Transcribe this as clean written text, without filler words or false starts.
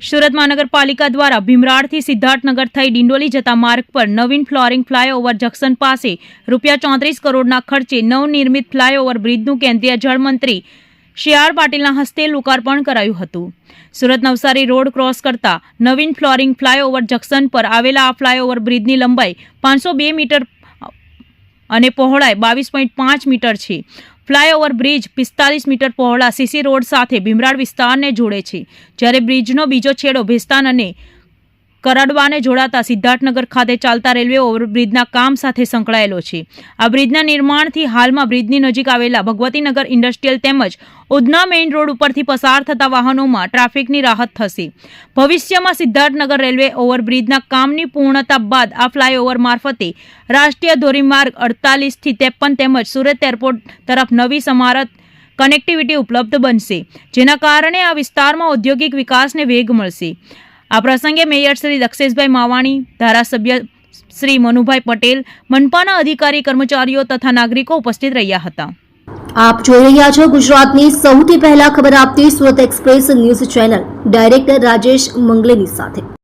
સુરત મહાનગરપાલિકા દ્વારા ભીમરાડથી સિદ્ધાર્થનગર થઈ ડિંડોલી જતા માર્ગ પર નવીન ફ્લોરિંગ ફ્લાયઓવર જંકશન પાસે ₹34 કરોડના ખર્ચે નવનિર્મિત ફ્લાયઓવર બ્રિજનું કેન્દ્રીય જળમંત્રી સી.આર. પાટીલના હસ્તે લોકાર્પણ કરાયું હતું. સુરત નવસારી રોડ ક્રોસ કરતા નવીન ફ્લોરિંગ ફ્લાયઓવર જંકશન પર આવેલા આ ફ્લાયઓવર બ્રિજની લંબાઈ 502 મીટર અને પહોળાઈ 22.5 મીટર છે. ફ્લાયઓવર બ્રિજ 45 મીટર પહોળા સીસી રોડ સાથે ભીમરાડ વિસ્તારને જોડે છે, જ્યારે બ્રિજનો બીજો છેડો ભેસ્તાન અને કરડવાને જોડાતા સિદ્ધાર્થનગર ખાતે ચાલતા રેલવે ઓવરબ્રિજના કામ સાથે સંકળાયેલો છે. આ બ્રિજના નિર્માણથી હાલમાં બ્રિજની નજીક આવેલા ભગવતીનગર ઇન્ડસ્ટ્રીયલ તેમજ ઉધના મેઇન રોડ ઉપરથી પસાર થતા વાહનોમાં ટ્રાફિકની રાહત થશે. ભવિષ્યમાં સિદ્ધાર્થનગર રેલવે ઓવરબ્રિજના કામની પૂર્ણતા બાદ આ ફ્લાયઓવર મારફતે રાષ્ટ્રીય ધોરીમાર્ગ 48 થી 53 તેમજ સુરત એરપોર્ટ તરફ નવી સમારત કનેક્ટિવિટી ઉપલબ્ધ બનશે, જેના કારણે આ વિસ્તારમાં ઔદ્યોગિક વિકાસને વેગ મળશે. આ પ્રસંગે મેયર શ્રી દક્ષેશભાઈ માવાણી, ધારાસભ્ય શ્રી મનુભાઈ પટેલ, મનપાના અધિકારી કર્મચારીઓ તથા નાગરિકો ઉપસ્થિત રહ્યા હતા. આપ જોઈ રહ્યા છો ગુજરાતની સૌથી પહેલા ખબર આપતી Surat express news channel director Rajesh Mangleni સાથે.